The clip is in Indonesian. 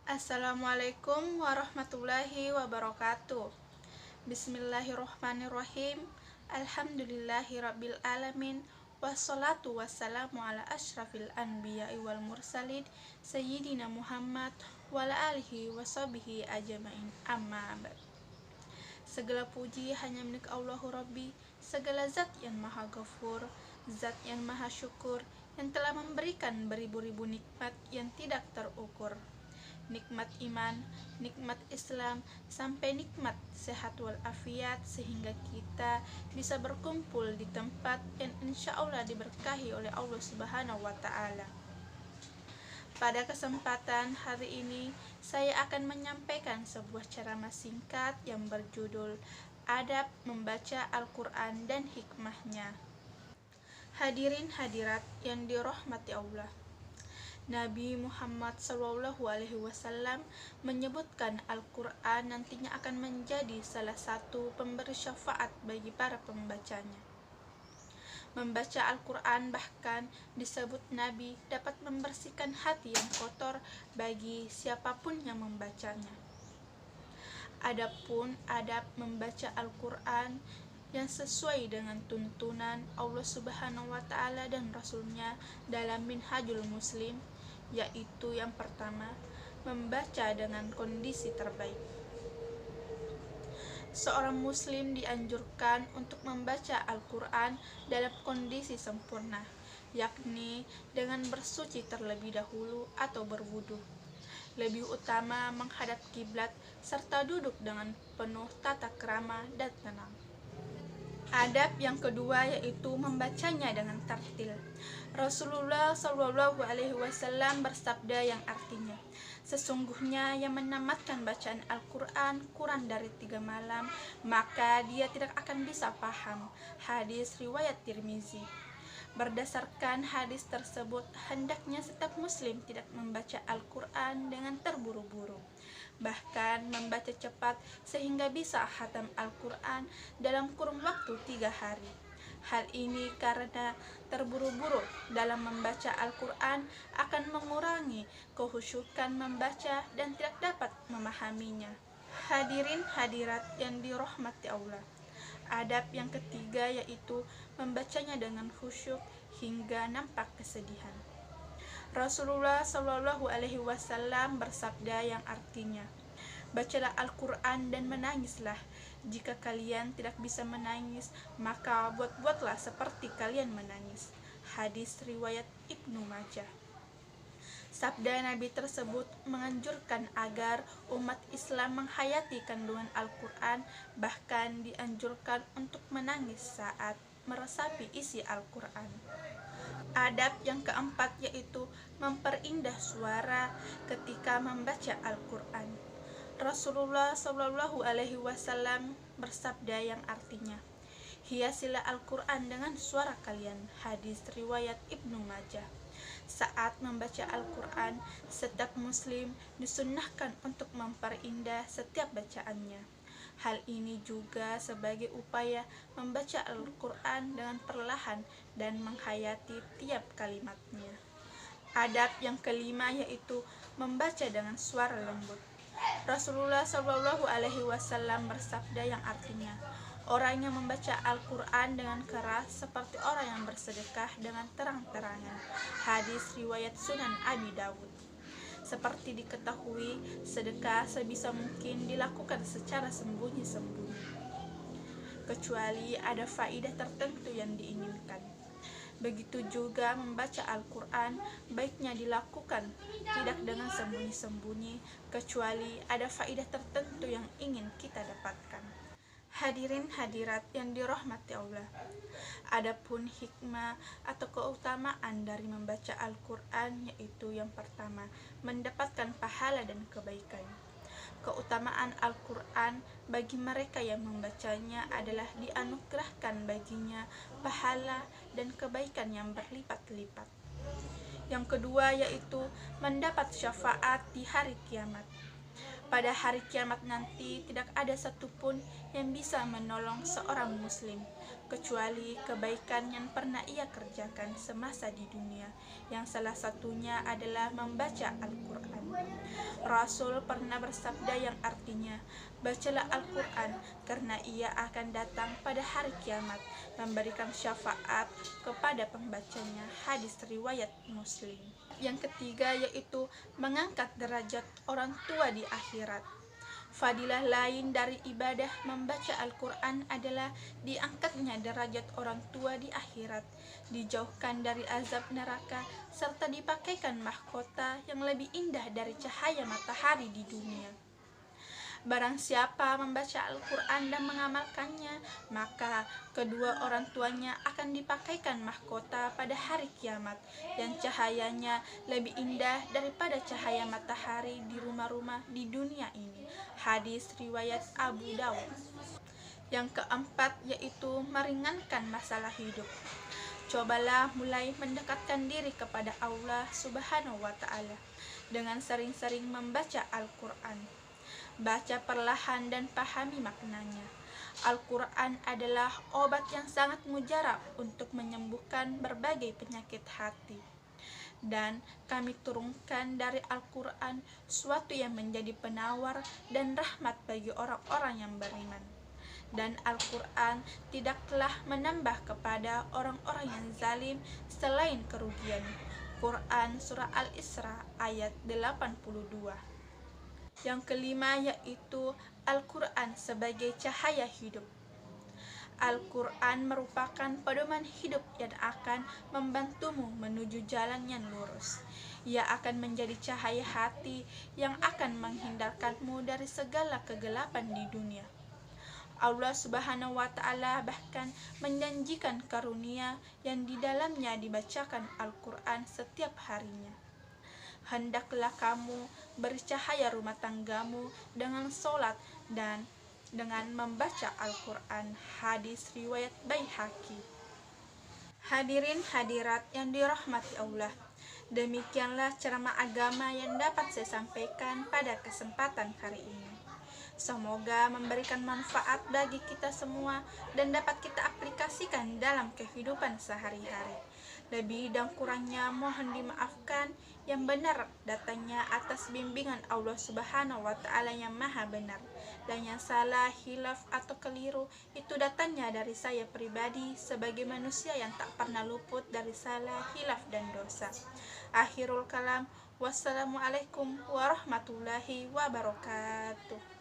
Assalamualaikum warahmatullahi wabarakatuh. Bismillahirrohmanirrohim. Alhamdulillahirabbil wassalatu wassalamu ala asyrafil anbiya'i wal mursalin Sayyidina Muhammad wa ala alihi washabihi ajmain, amma ba'd. Segala puji hanya milik Allahu Rabbi, segala zat yang maha ghafur, zat yang maha syukur, yang telah memberikan beribu-ribu nikmat yang tidak terukur. Nikmat iman, nikmat Islam, sampai nikmat sehat walafiat, sehingga kita bisa berkumpul di tempat yang insya Allah diberkahi oleh Allah Subhanahu wa Ta'ala. Pada kesempatan hari ini, saya akan menyampaikan sebuah ceramah singkat yang berjudul Adab Membaca Al-Quran dan Hikmahnya. Hadirin hadirat yang dirahmati Allah, Nabi Muhammad SAW menyebutkan Al-Quran nantinya akan menjadi salah satu pemberi syafaat bagi para pembacanya. Membaca Al-Quran bahkan disebut Nabi dapat membersihkan hati yang kotor bagi siapapun yang membacanya. Adapun adab membaca Al-Quran yang sesuai dengan tuntunan Allah Subhanahu wa Ta'ala dan Rasulnya dalam Minhajul Muslim, yaitu yang pertama, membaca dengan kondisi terbaik. Seorang muslim dianjurkan untuk membaca Al-Quran dalam kondisi sempurna, yakni dengan bersuci terlebih dahulu atau berwudu. Lebih utama menghadap kiblat serta duduk dengan penuh tata krama dan tenang. Adab yang kedua yaitu membacanya dengan tartil. Rasulullah SAW bersabda yang artinya, sesungguhnya yang menamatkan bacaan Al-Quran kurang dari 3 malam, maka dia tidak akan bisa paham. Hadis riwayat Tirmizi. Berdasarkan hadis tersebut, hendaknya setiap muslim tidak membaca Al-Quran dengan terburu-buru, bahkan membaca cepat sehingga bisa khatam Al-Quran dalam kurun waktu 3 hari. Hal ini karena terburu-buru dalam membaca Al-Quran akan mengurangi kehusyukan membaca dan tidak dapat memahaminya. Hadirin hadirat yang dirahmati Allah, adab yang ketiga yaitu membacanya dengan khusyuk hingga nampak kesedihan. Rasulullah SAW bersabda yang artinya, bacalah Al-Quran dan menangislah. Jika kalian tidak bisa menangis, maka buat-buatlah seperti kalian menangis. Hadis riwayat Ibnu Majah. Sabda Nabi tersebut menganjurkan agar umat Islam menghayati kandungan Al-Quran, bahkan dianjurkan untuk menangis saat meresapi isi Al-Quran. Adab yang keempat yaitu memperindah suara ketika membaca Al-Quran. Rasulullah SAW bersabda yang artinya, hiasilah Al-Quran dengan suara kalian. Hadis riwayat Ibnu Majah. Saat membaca Al-Quran, setiap muslim disunnahkan untuk memperindah setiap bacaannya. Hal ini juga sebagai upaya membaca Al-Quran dengan perlahan dan menghayati tiap kalimatnya. Adab yang kelima yaitu membaca dengan suara lembut. Rasulullah SAW bersabda yang artinya, orang yang membaca Al-Quran dengan keras seperti orang yang bersedekah dengan terang-terangan. Hadis riwayat Sunan Abi Dawud. Seperti diketahui, sedekah sebisa mungkin dilakukan secara sembunyi-sembunyi, kecuali ada faidah tertentu yang diinginkan. Begitu juga membaca Al-Quran, baiknya dilakukan tidak dengan sembunyi-sembunyi, kecuali ada faidah tertentu yang ingin kita dapatkan. Hadirin hadirat yang dirahmati Allah, adapun hikmah atau keutamaan dari membaca Al-Quran yaitu yang pertama, mendapatkan pahala dan kebaikan. Keutamaan Al-Quran bagi mereka yang membacanya adalah dianugerahkan baginya pahala dan kebaikan yang berlipat-lipat. Yang kedua yaitu mendapat syafaat di hari kiamat. Pada hari kiamat nanti tidak ada satupun yang bisa menolong seorang muslim kecuali kebaikan yang pernah ia kerjakan semasa di dunia, yang salah satunya adalah membaca Al-Quran. Rasul pernah bersabda yang artinya, bacalah Al-Quran karena ia akan datang pada hari kiamat memberikan syafaat kepada pembacanya. Hadis riwayat Muslim. Yang ketiga yaitu mengangkat derajat orang tua di akhirat. Fadilah lain dari ibadah membaca Al-Quran adalah diangkatnya derajat orang tua di akhirat, dijauhkan dari azab neraka, serta dipakaikan mahkota yang lebih indah dari cahaya matahari di dunia. Barang siapa membaca Al-Quran dan mengamalkannya, maka kedua orang tuanya akan dipakaikan mahkota pada hari kiamat yang cahayanya lebih indah daripada cahaya matahari di rumah-rumah di dunia ini. Hadis riwayat Abu Dawud. Yang keempat yaitu meringankan masalah hidup. Cobalah mulai mendekatkan diri kepada Allah Subhanahu wa Ta'ala dengan sering-sering membaca Al-Quran. Baca perlahan dan pahami maknanya. Al-Quran adalah obat yang sangat mujarab untuk menyembuhkan berbagai penyakit hati. Dan kami turunkan dari Al-Quran suatu yang menjadi penawar dan rahmat bagi orang-orang yang beriman. Dan Al-Quran tidaklah menambah kepada orang-orang yang zalim selain kerugian. Quran Surah Al-Isra ayat 82. Yang kelima yaitu Al-Quran sebagai cahaya hidup. Al-Quran merupakan pedoman hidup yang akan membantumu menuju jalan yang lurus. Ia akan menjadi cahaya hati yang akan menghindarkanmu dari segala kegelapan di dunia. Allah Subhanahu wa Ta'ala bahkan menjanjikan karunia yang di dalamnya dibacakan Al-Quran setiap harinya. Hendaklah kamu bercahaya rumah tanggamu dengan sholat dan dengan membaca Al-Quran. Hadis riwayat Baihaqi. Hadirin hadirat yang dirahmati Allah, demikianlah ceramah agama yang dapat saya sampaikan pada kesempatan hari ini. Semoga memberikan manfaat bagi kita semua dan dapat kita aplikasikan dalam kehidupan sehari-hari. Lebih dan kurangnya mohon dimaafkan. Yang benar datangnya atas bimbingan Allah Subhanahu wa Ta'ala yang maha benar, dan yang salah, hilaf atau keliru itu datangnya dari saya pribadi sebagai manusia yang tak pernah luput dari salah, hilaf dan dosa. Akhirul kalam, wassalamualaikum warahmatullahi wabarakatuh.